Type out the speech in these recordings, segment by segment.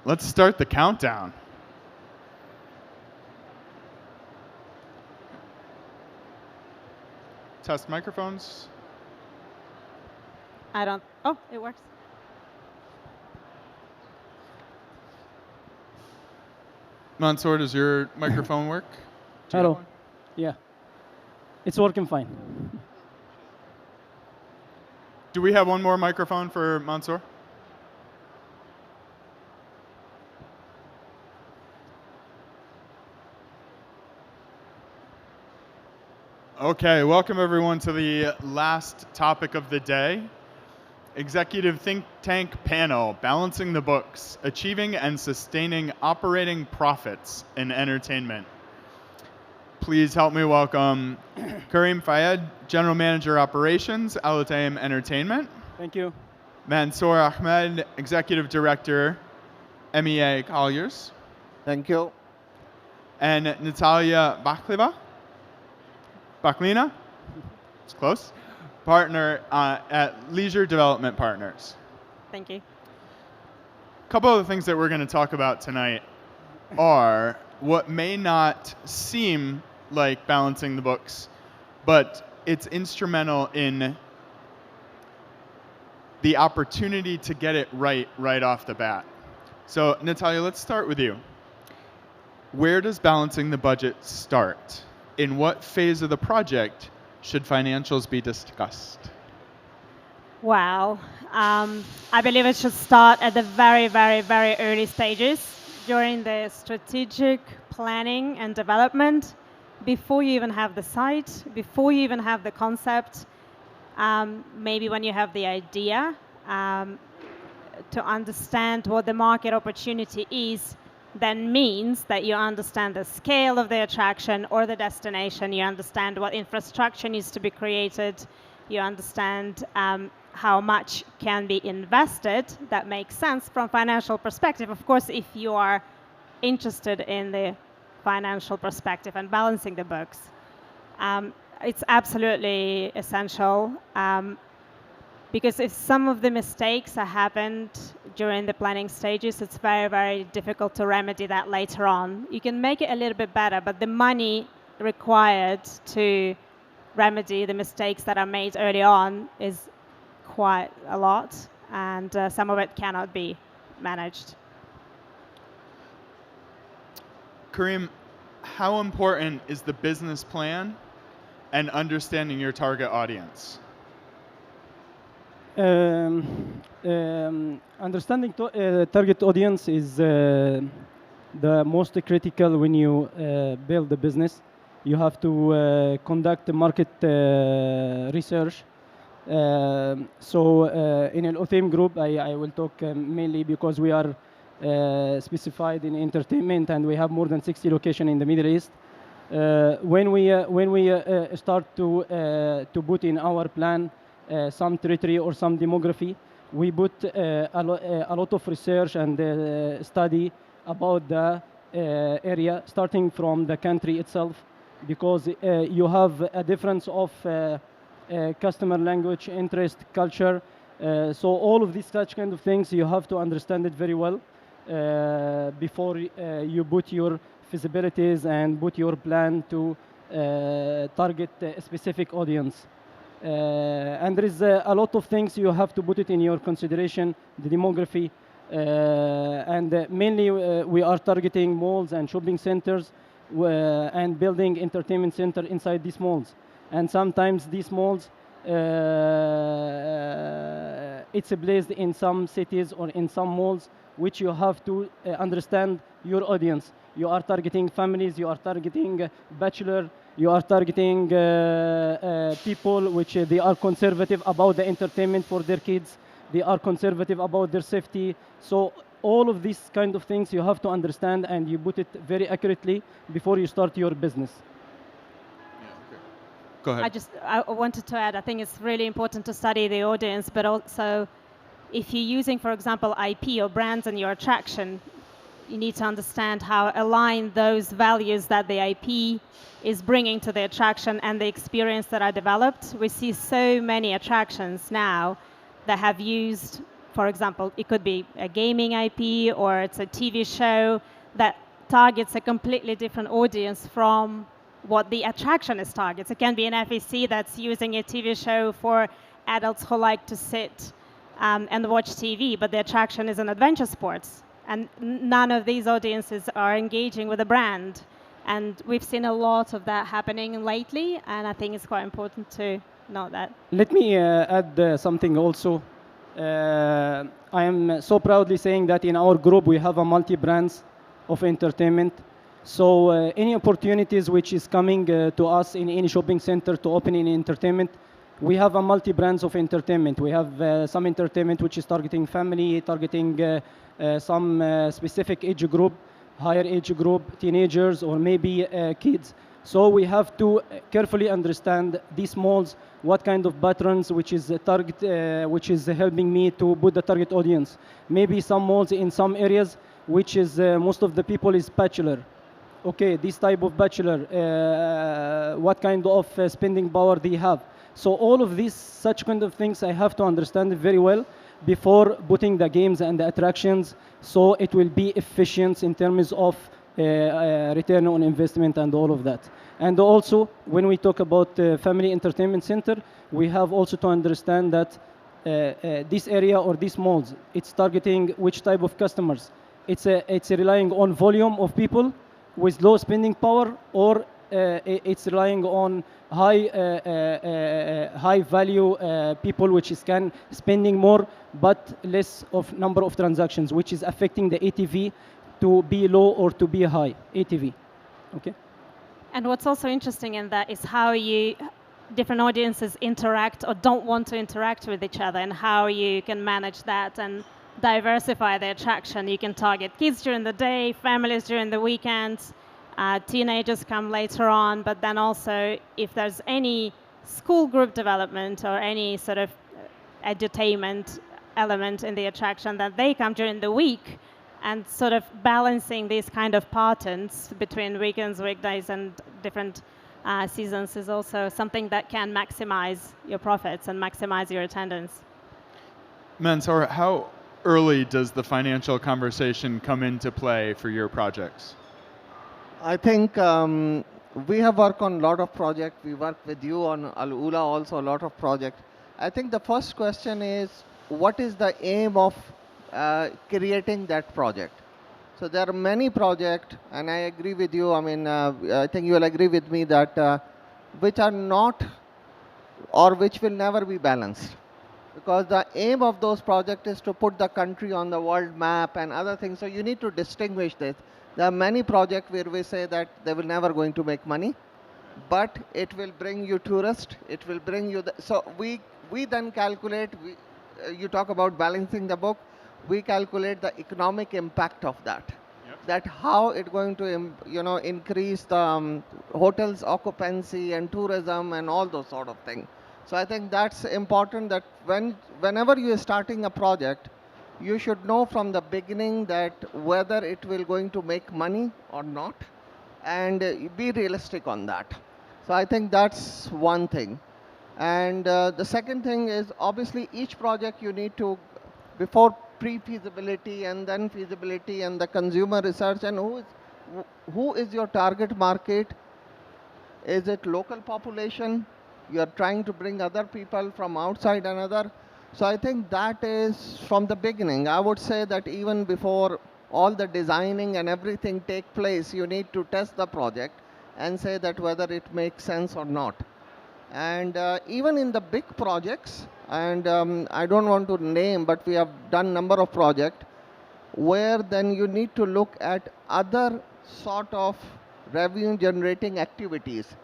Let's start the countdown. Test microphones. I don't. Oh, it works. Mansoor, does your microphone work? Do you have Hello. one? Yeah. It's working fine. Do we have one more microphone for Mansoor? Okay, welcome everyone to the last topic of the day. Executive Think Tank Panel, Balancing the Books, Achieving and Sustaining Operating Profits in Entertainment. Please help me welcome Karim Fayed, General Manager Operations, Al Taim Entertainment. Thank you. Mansoor Ahmed, Executive Director, MEA Colliers. Thank you. And Natalia Baklina, it's close, partner at Leisure Development Partners. Thank you. A couple of the things that we're going to talk about tonight are what may not seem like balancing the books, but it's instrumental in the opportunity to get it right off the bat. So Natalia, let's start with you. Where does balancing the budget start? In what phase of the project should financials be discussed? Wow. I believe it should start at the very, very, very early stages during the strategic planning and development, before you even have the site, before you even have the concept, maybe when you have the idea, to understand what the market opportunity is. Then means that you understand the scale of the attraction or the destination, you understand what infrastructure needs to be created, you understand how much can be invested that makes sense from financial perspective. Of course, if you are interested in the financial perspective and balancing the books, it's absolutely essential, because if some of the mistakes are happened during the planning stages, it's very, very difficult to remedy that later on. You can make it a little bit better, but the money required to remedy the mistakes that are made early on is quite a lot, and some of it cannot be managed. Karim, how important is the business plan and understanding your target audience? Understanding target audience is the most critical when you build a business. You have to conduct market research. So in Al Uthim Group, I will talk mainly because we are specified in entertainment and we have more than 60 locations in the Middle East. When we start to put in our plan some territory or some demography, we put a lot of research and study about the area, starting from the country itself, because you have a difference of customer language, interest, culture. So all of these such kind of things, you have to understand it very well before you put your feasibilities and put your plan to target a specific audience. And there is a lot of things you have to put it in your consideration, the demography, and mainly we are targeting malls and shopping centers and building entertainment center inside these malls. And sometimes these malls, it's placed in some cities or in some malls, which you have to understand your audience. You are targeting families, you are targeting bachelor, you are targeting people which they are conservative about the entertainment for their kids. They are conservative about their safety. So all of these kind of things you have to understand, and you put it very accurately before you start your business. Go ahead. I wanted to add, I think it's really important to study the audience, but also if you're using, for example, IP or brands in your attraction, you need to understand how align those values that the IP is bringing to the attraction and the experience that are developed. We see so many attractions now that have used for example, it could be a gaming IP or it's a TV show that targets a completely different audience from what the attraction is targets. It can be an FEC that's using a TV show for adults who like to sit and watch TV, but the attraction is an adventure sports. And none of these audiences are engaging with the brand. And we've seen a lot of that happening lately, and I think it's quite important to know that. Let me add something also. I am so proudly saying that in our group we have a multi-brands of entertainment. So any opportunities which is coming to us in any shopping center to open in entertainment, we have a multi-brands of entertainment. We have some entertainment which is targeting family, targeting some specific age group, higher age group, teenagers, or maybe kids. So we have to carefully understand these malls, what kind of patterns which is which is helping me to put the target audience. Maybe some malls in some areas, which is most of the people is bachelor. Okay, this type of bachelor, what kind of spending power they have. So all of these, such kind of things, I have to understand very well before putting the games and the attractions, so it will be efficient in terms of return on investment and all of that. And also, when we talk about family entertainment center, we have also to understand that this area or these malls, it's targeting which type of customers. It's relying on volume of people with low spending power, or it's relying on high value people which is spending more but less of number of transactions, which is affecting the ATV to be low or to be high ATV. Okay. And what's also interesting in that is how different audiences interact or don't want to interact with each other, and how you can manage that and diversify the attraction. You can target kids during the day, families during the weekends, teenagers come later on, but then also if there's any school group development or any sort of edutainment element in the attraction, that they come during the week, and sort of balancing these kind of patterns between weekends, weekdays, and different seasons is also something that can maximize your profits and maximize your attendance. Mansoor, how early does the financial conversation come into play for your projects? I think we have worked on a lot of projects. We work with you on Al-Ula also a lot of projects. I think the first question is, what is the aim of creating that project? So there are many projects, and I agree with you. I mean, I think you will agree with me that which are not, or which will never be balanced. Because the aim of those projects is to put the country on the world map and other things. So you need to distinguish this. There are many projects where we say that they will never going to make money, but it will bring you tourists. It will bring you. So we then calculate. You talk about balancing the book. We calculate the economic impact of that. Yep. That how it's going to increase the hotels occupancy and tourism and all those sort of things. So I think that's important, that whenever you are starting a project, you should know from the beginning that whether it will going to make money or not, and be realistic on that. So I think that's one thing. And the second thing is, obviously each project you need to, before pre-feasibility and then feasibility and the consumer research, and who is your target market? Is it local population? You are trying to bring other people from outside another. So I think that is from the beginning. I would say that even before all the designing and everything take place, you need to test the project and say that whether it makes sense or not. And even in the big projects, and I don't want to name, but we have done number of projects where then you need to look at other sort of revenue generating activities.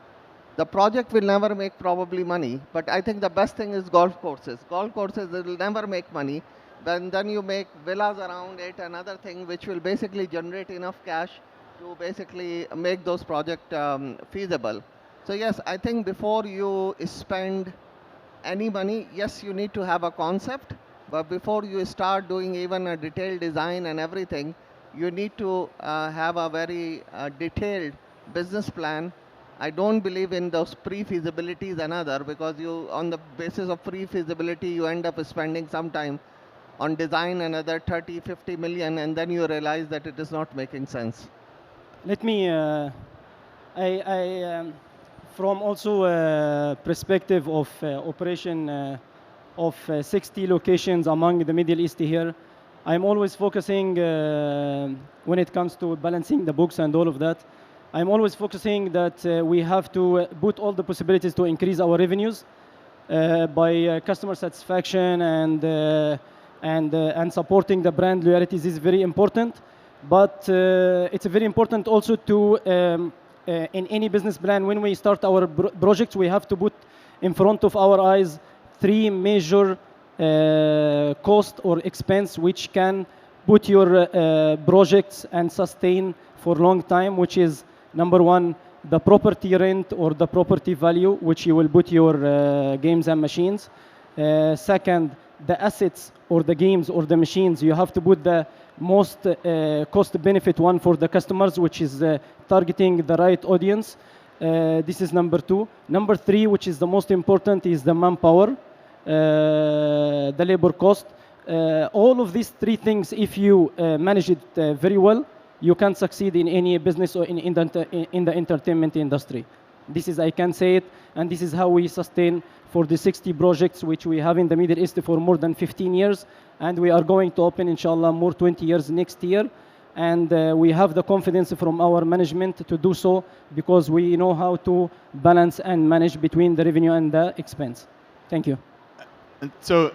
The project will never make probably money, but I think the best thing is golf courses. Golf courses will never make money. Then you make villas around it, another thing which will basically generate enough cash to basically make those projects feasible. So yes, I think before you spend any money, yes, you need to have a concept, but before you start doing even a detailed design and everything, you need to have a very detailed business plan. I don't believe in those pre-feasibilities and other, because you, on the basis of pre-feasibility, you end up spending some time on design another 30, 50 million, and then you realize that it is not making sense? Let me, from also perspective of operation of 60 locations among the Middle East here, I'm always focusing when it comes to balancing the books and all of that. I'm always focusing that we have to put all the possibilities to increase our revenues by customer satisfaction and supporting the brand loyalties is very important. But it's very important also to, in any business plan, when we start our projects, we have to put in front of our eyes 3 major cost or expense which can put your projects and sustain for a long time, which is number 1, the property rent or the property value, which you will put your games and machines. Second, the assets or the games or the machines, you have to put the most cost benefit one for the customers, which is targeting the right audience. This is number 2. Number 3, which is the most important, is the manpower, the labor cost. All of these 3 things, if you manage it very well, you can succeed in any business or in the entertainment industry. This is, I can say it, and this is how we sustain for the 60 projects which we have in the Middle East for more than 15 years. And we are going to open, inshallah, more 20 years next year. And we have the confidence from our management to do so because we know how to balance and manage between the revenue and the expense. Thank you. So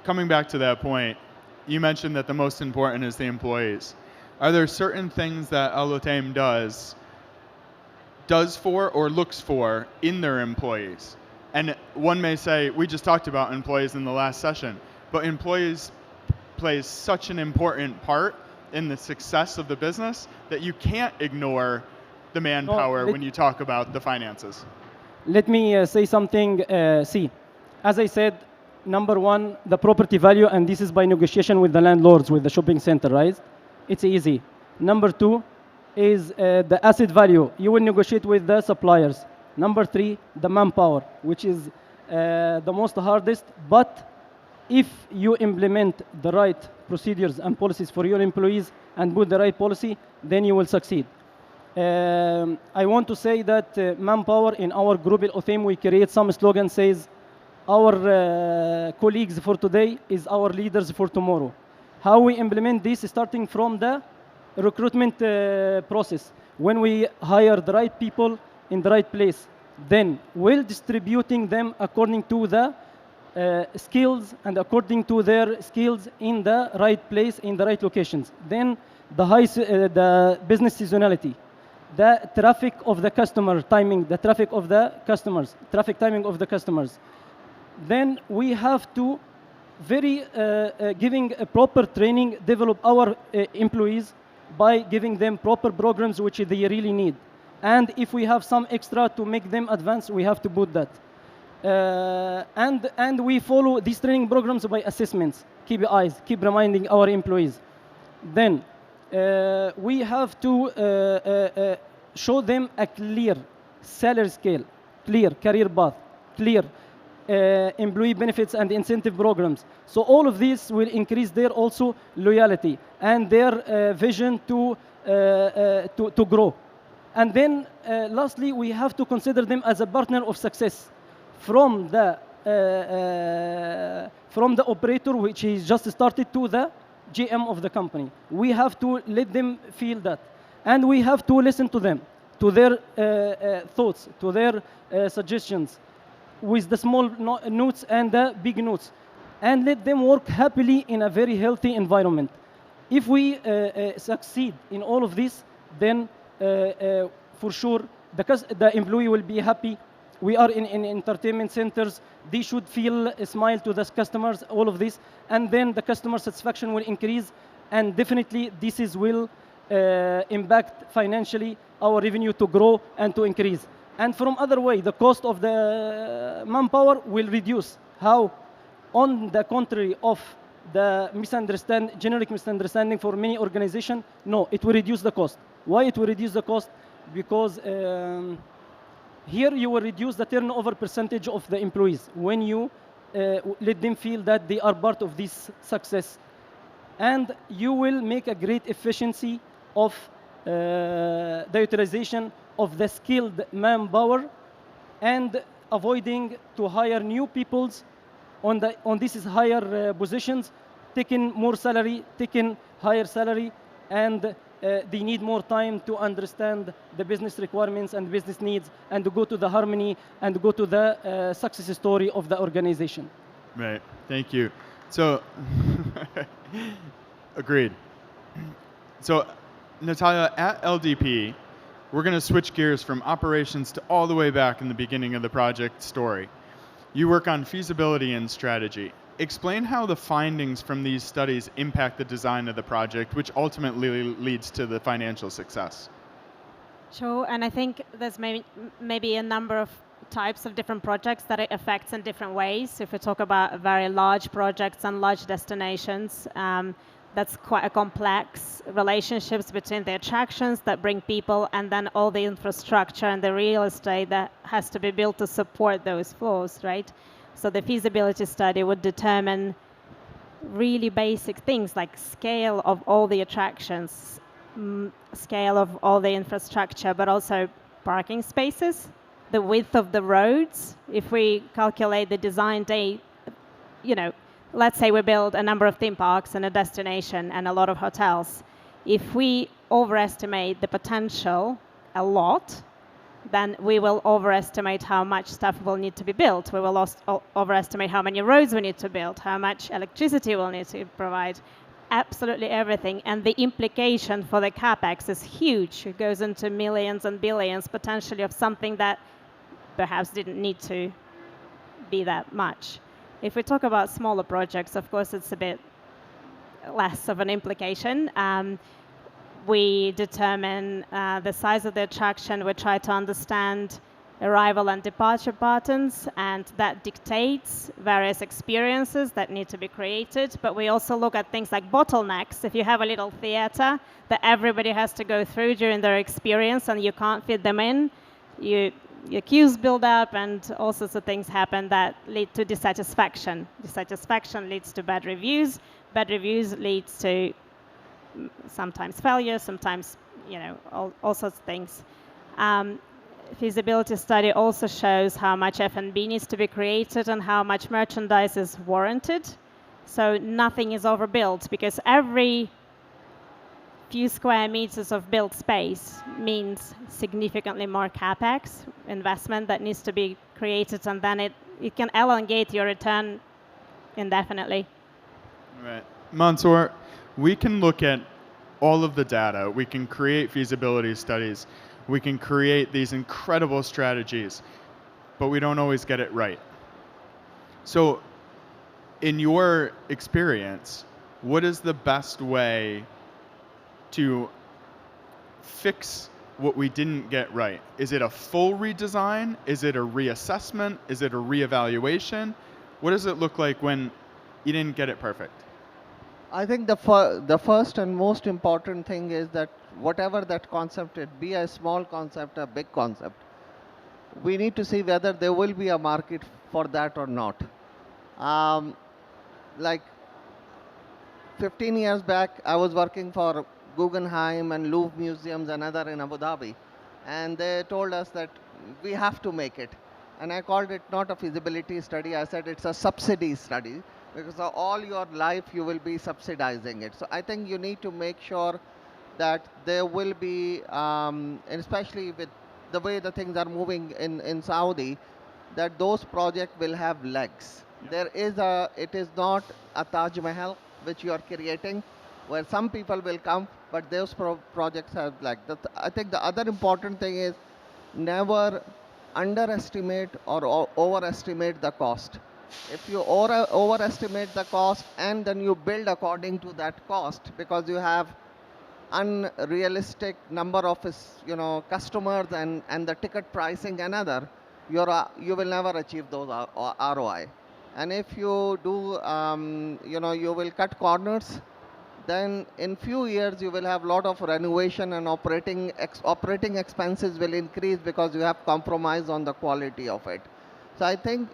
coming back to that point, you mentioned that the most important is the employees. Are there certain things that Al Utaim does for or looks for in their employees? And one may say, we just talked about employees in the last session, but employees plays such an important part in the success of the business that you can't ignore the manpower when you talk about the finances. Let me say something. See, as I said, number 1, the property value, and this is by negotiation with the landlords, with the shopping center, right? It's easy. Number 2 is the asset value. You will negotiate with the suppliers. Number 3, the manpower, which is the most hardest. But if you implement the right procedures and policies for your employees and put the right policy, then you will succeed. I want to say that manpower in our group, Al Utaim, we create some slogan says, our colleagues for today is our leaders for tomorrow. How we implement this, starting from the recruitment process. When we hire the right people in the right place, then we're distributing them according to the skills and according to their skills in the right place, in the right locations. Then the business seasonality, the traffic of the customer timing, the traffic of the customers, traffic timing of the customers. Then we have to giving a proper training, develop our employees by giving them proper programs which they really need. And if we have some extra to make them advance, we have to put that. And we follow these training programs by assessments, KPIs, keep reminding our employees. Then we have to show them a clear salary scale, clear career path, clear employee benefits and incentive programs. So all of these will increase their also loyalty and their vision to grow. And then lastly, we have to consider them as a partner of success from the operator, which is just started, to the GM of the company. We have to let them feel that. And we have to listen to them, to their thoughts, to their suggestions, with the small notes and the big notes, and let them work happily in a very healthy environment. If we succeed in all of this, then for sure the employee will be happy. We are in entertainment centers. They should feel a smile to the customers, all of this, and then the customer satisfaction will increase, and definitely this will impact financially our revenue to grow and to increase. And from other way, the cost of the manpower will reduce. How? On the contrary of the generic misunderstanding for many organizations, no, it will reduce the cost. Why it will reduce the cost? Because here you will reduce the turnover percentage of the employees when you let them feel that they are part of this success. And you will make a great efficiency of the utilization of the skilled manpower and avoiding to hire new peoples on these higher positions, taking more salary, taking higher salary, and they need more time to understand the business requirements and business needs and to go to the harmony and go to the success story of the organization. Right. Thank you. So, agreed. So, Natalia, at LDP, we're going to switch gears from operations to all the way back in the beginning of the project story. You work on feasibility and strategy. Explain how the findings from these studies impact the design of the project, which ultimately leads to the financial success. Sure, and I think there's maybe a number of types of different projects that it affects in different ways. If we talk about very large projects and large destinations, that's quite a complex relationships between the attractions that bring people and then all the infrastructure and the real estate that has to be built to support those flows, right? So the feasibility study would determine really basic things like scale of all the attractions, scale of all the infrastructure, but also parking spaces, the width of the roads. If we calculate the design day, you know, let's say we build a number of theme parks and a destination and a lot of hotels. If we overestimate the potential a lot, then we will overestimate how much stuff will need to be built. We will overestimate how many roads we need to build, how much electricity we'll need to provide, absolutely everything. And the implication for the capex is huge. It goes into millions and billions potentially of something that perhaps didn't need to be that much. If we talk about smaller projects, of course, it's a bit less of an implication. We determine the size of the attraction. We try to understand arrival and departure patterns, and that dictates various experiences that need to be created. But we also look at things like bottlenecks. If you have a little theater that everybody has to go through during their experience and you can't fit them in, your queues build up and all sorts of things happen that lead to dissatisfaction. Dissatisfaction leads to bad reviews. Bad reviews leads to sometimes failure, sometimes, you know, all sorts of things. Feasibility study also shows how much F&B needs to be created and how much merchandise is warranted. So nothing is overbuilt because every few square meters of built space means significantly more capex investment that needs to be created, and then it can elongate your return indefinitely. Right. Mansoor, we can look at all of the data. We can create feasibility studies. We can create these incredible strategies, but we don't always get it right. So in your experience, what is the best way to fix what we didn't get right? Is it a full redesign? Is it a reassessment? Is it a reevaluation? What does it look like when you didn't get it perfect? I think the first and most important thing is that whatever that concept is, be a small concept, a big concept, we need to see whether there will be a market for that or not. Like 15 years back, I was working for Guggenheim and Louvre Museums and other in Abu Dhabi, and they told us that we have to make it. And I called it not a feasibility study, I said it's a subsidy study, because all your life you will be subsidizing it. So I think you need to make sure that there will be, and especially with the way the things are moving in Saudi, that those projects will have legs. Yeah. It is not a Taj Mahal which you are creating, where some people will come, but those projects have legs. I think the other important thing is never underestimate or overestimate the cost. If you overestimate the cost and then you build according to that cost, because you have unrealistic number of customers and the ticket pricing another, you will never achieve those ROI. And if you do, you will cut corners, then in few years you will have a lot of renovation and operating expenses will increase because you have compromised on the quality of it. So I think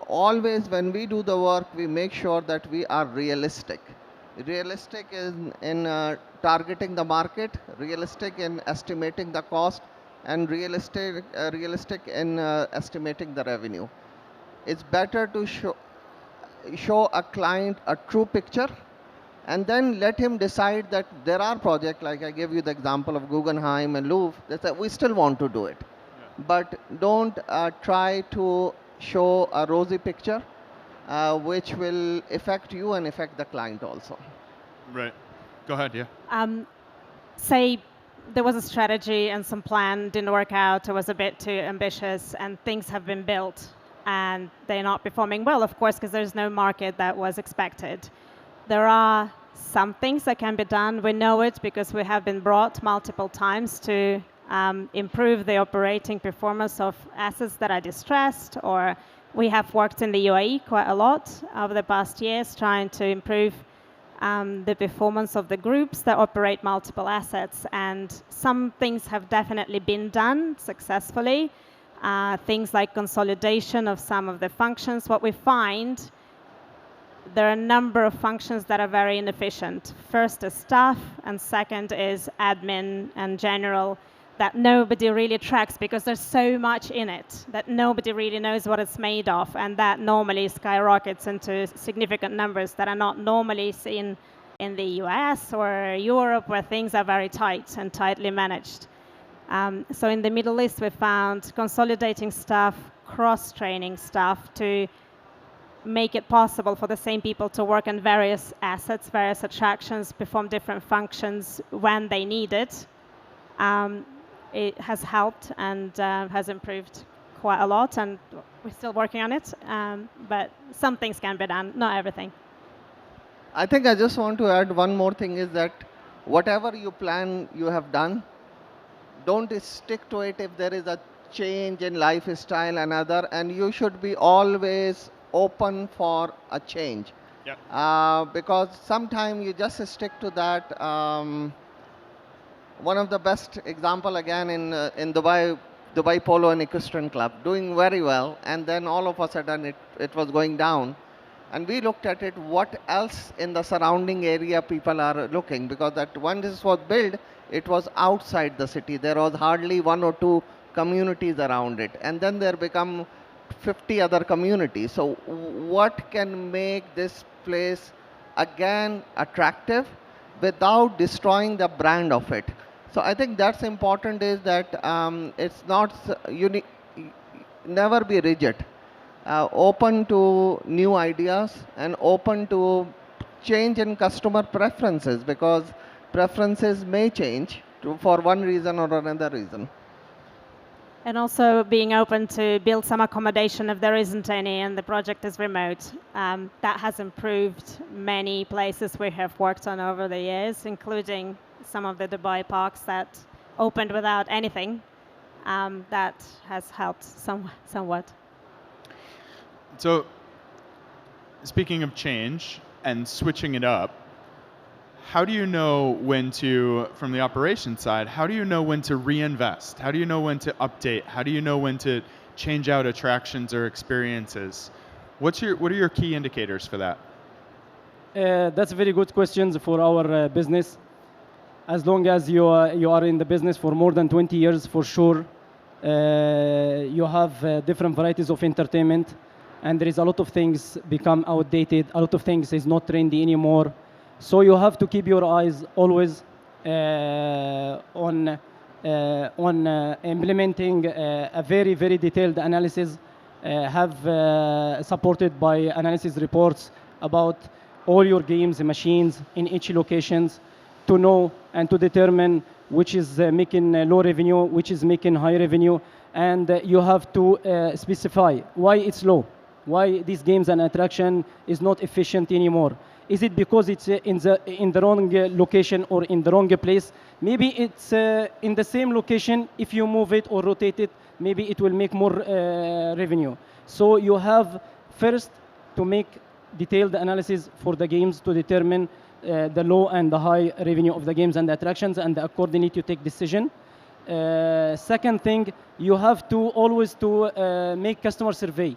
always when we do the work, we make sure that we are realistic. Realistic in targeting the market, realistic in estimating the cost, and realistic in estimating the revenue. It's better to show a client a true picture and then let him decide that there are projects, like I gave you the example of Guggenheim and Louvre, that say, we still want to do it. Yeah. But don't try to show a rosy picture, which will affect you and affect the client also. Right. Go ahead, yeah. Say there was a strategy and some plan didn't work out, it was a bit too ambitious, and things have been built and they're not performing well, of course, because there's no market that was expected. There are some things that can be done. We know it because we have been brought multiple times to improve the operating performance of assets that are distressed, or we have worked in the UAE quite a lot over the past years trying to improve the performance of the groups that operate multiple assets, and some things have definitely been done successfully. Things like consolidation of some of the functions. What we find, there are a number of functions that are very inefficient. First is staff, and second is admin and general, that nobody really tracks because there's so much in it that nobody really knows what it's made of, and that normally skyrockets into significant numbers that are not normally seen in the US or Europe, where things are very tight and tightly managed. So in the Middle East, we found consolidating staff, cross-training staff to make it possible for the same people to work on various assets, various attractions, perform different functions when they need it. It has helped and has improved quite a lot, and we're still working on it, but some things can be done, not everything. I think I just want to add one more thing, is that whatever you plan you have done, don't stick to it if there is a change in lifestyle and other, and you should be always open for a change. Yep. Because sometimes you just stick to that. One of the best example again in Dubai Polo and Equestrian Club, doing very well, and then all of a sudden it was going down. And we looked at it, what else in the surrounding area people are looking, because that when this was built, it was outside the city. There was hardly 1 or 2 communities around it. And then there become 50 other communities. So what can make this place again attractive without destroying the brand of it? So I think that's important, is that it's not, never be rigid. Open to new ideas and open to change in customer preferences, because preferences may change for one reason or another reason. And also being open to build some accommodation if there isn't any and the project is remote. That has improved many places we have worked on over the years, including some of the Dubai parks that opened without anything. That has helped somewhat. So, speaking of change and switching it up, how do you know when to, from the operations side, how do you know when to reinvest? How do you know when to update? How do you know when to change out attractions or experiences? What are your key indicators for that? That's a very good question for our business. As long as you are in the business for more than 20 years, for sure, you have different varieties of entertainment, and there is a lot of things become outdated. A lot of things is not trendy anymore. So you have to keep your eyes always on implementing a very, very detailed analysis, supported by analysis reports about all your games and machines in each locations, to know and to determine which is making low revenue, which is making high revenue, and you have to specify why it's low, why these games and attraction is not efficient anymore. Is it because it's in the wrong location or in the wrong place? Maybe it's in the same location. If you move it or rotate it, maybe it will make more revenue. So you have first to make detailed analysis for the games to determine the low and the high revenue of the games and the attractions, and accordingly to take decision. Second thing, you have to always to make customer survey.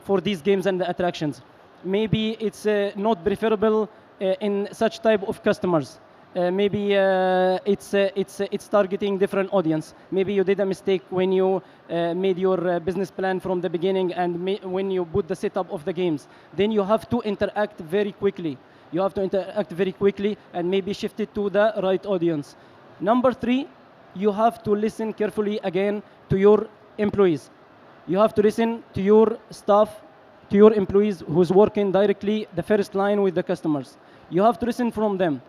for these games and the attractions. Maybe it's not preferable in such type of customers. Maybe it's targeting different audience. Maybe you did a mistake when you made your business plan from the beginning and when you put the setup of the games. Then you have to interact very quickly. You have to interact very quickly and maybe shift it to the right audience. Number 3, you have to listen carefully again to your employees. You have to listen to your staff, to your employees who's working directly the first line with the customers. You have to listen from them.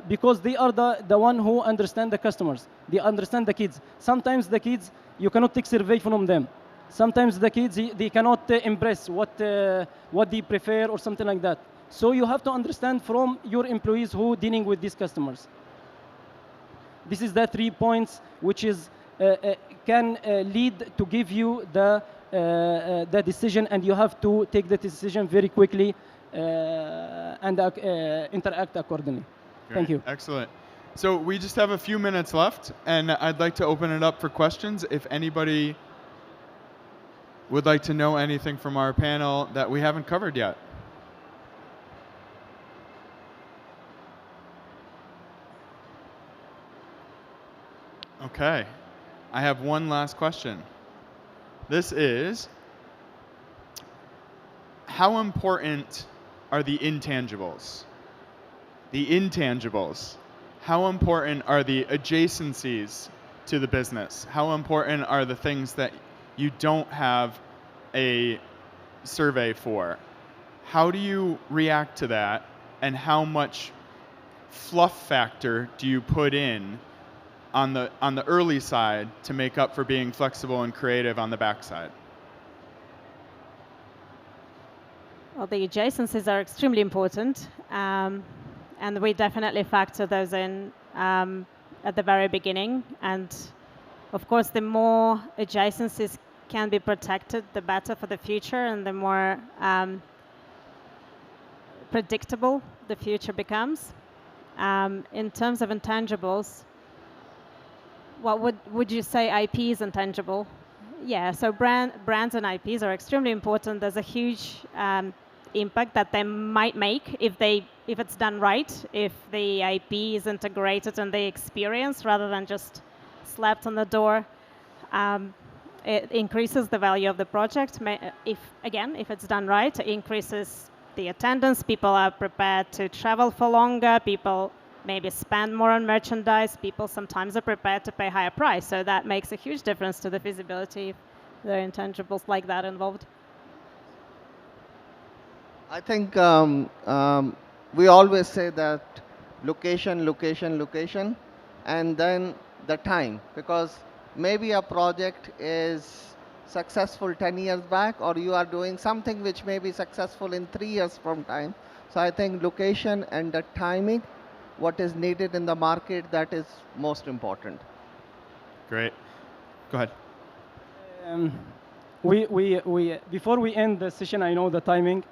Because they are the one who understand the customers. They understand the kids. Sometimes the kids, you cannot take survey from them. Sometimes the kids, they cannot impress what they prefer or something like that. So you have to understand from your employees who dealing with these customers. This is the 3 points which is can lead to give you the decision, and you have to take the decision very quickly and interact accordingly. Great. Thank you. Excellent. So we just have a few minutes left, and I'd like to open it up for questions. If anybody would like to know anything from our panel that we haven't covered yet. Okay. I have one last question. This is, how important are the intangibles? The intangibles. How important are the adjacencies to the business? How important are the things that you don't have a survey for? How do you react to that, and how much fluff factor do you put in on the early side to make up for being flexible and creative on the backside? Well, the adjacencies are extremely important, and we definitely factor those in at the very beginning. And of course, the more adjacencies can be protected, the better for the future, and the more predictable the future becomes. In terms of intangibles, what would you say IP is intangible? Yeah, so brands and IPs are extremely important. There's a huge impact that they might make if it's done right, if the IP is integrated in the experience rather than just slapped on the door. It increases the value of the project. If it's done right, it increases the attendance. People are prepared to travel for longer. People maybe spend more on merchandise. People sometimes are prepared to pay higher price. So that makes a huge difference to the feasibility if there are intangibles like that involved. I think we always say that location, location, location, and then the time, because maybe a project is successful 10 years back, or you are doing something which may be successful in 3 years from time. So I think location and the timing, what is needed in the market, that is most important. Great. Go ahead. Before we end the session, I know the timing.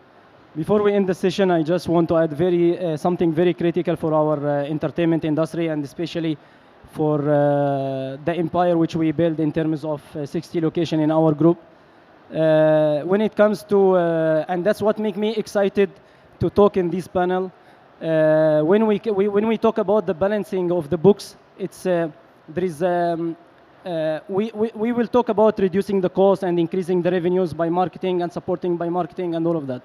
Before we end the session, I just want to add something very critical for our entertainment industry, and especially for the empire which we build in terms of 60 location in our group. When it comes to, and that's what makes me excited to talk in this panel. When we talk about the balancing of the books, it's we will talk about reducing the cost and increasing the revenues by marketing and supporting by marketing and all of that.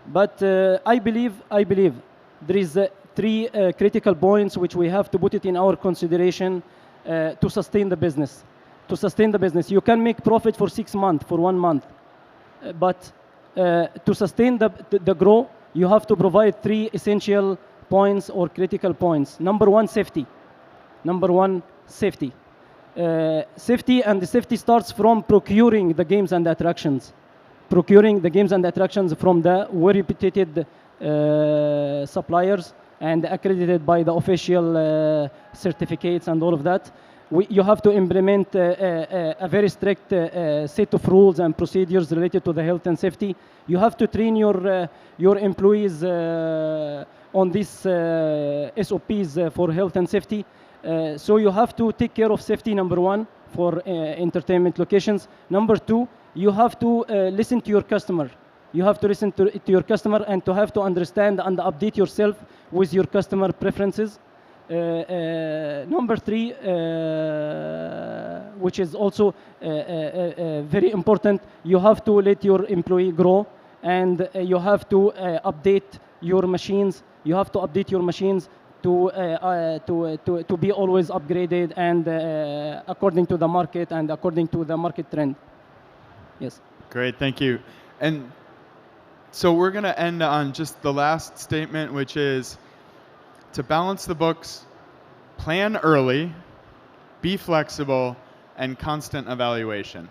But I believe there is 3 critical points which we have to put it in our consideration to sustain the business. To sustain the business, you can make profit for 6 months, for 1 month, but to sustain the growth, you have to provide 3 essential points or critical points. Number 1, safety. Number 1, safety. Safety, and the safety starts from procuring the games and the attractions. Procuring the games and attractions from the well-reputed suppliers and accredited by the official certificates and all of that. You have to implement a very strict set of rules and procedures related to the health and safety. You have to train your employees on these SOPs for health and safety. So you have to take care of safety, number 1, for entertainment locations. Number 2, you have to listen to your customer. You have to listen to your customer and to have to understand and update yourself with your customer preferences. Number three, which is also very important, you have to let your employee grow, and you have to update your machines. You have to update your machines to be always upgraded and according to the market and according to the market trend. Yes. Great, thank you. And so we're going to end on just the last statement, which is to balance the books, plan early, be flexible, and constant evaluation.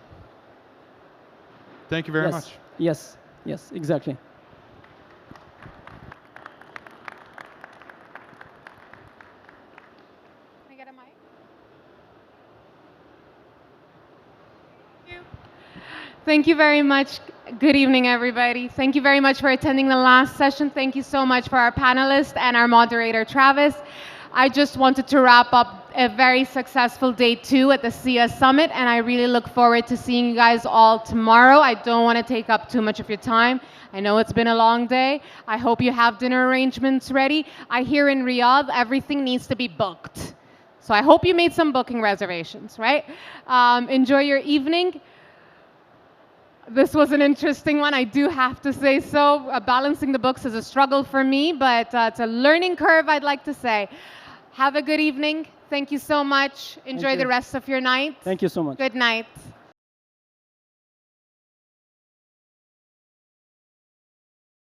Thank you very much. Yes, yes, exactly. Can I get a mic? Thank you very much. Good evening, everybody. Thank you very much for attending the last session. Thank you so much for our panelists and our moderator, Travis. I just wanted to wrap up a very successful day 2 at the CS Summit, and I really look forward to seeing you guys all tomorrow. I don't want to take up too much of your time. I know it's been a long day. I hope you have dinner arrangements ready. I hear in Riyadh, everything needs to be booked. So I hope you made some booking reservations, right? Enjoy your evening. This was an interesting one, I do have to say so. Balancing the books is a struggle for me, but it's a learning curve, I'd like to say. Have a good evening. Thank you so much. Enjoy the rest of your night. Thank you so much. Good night.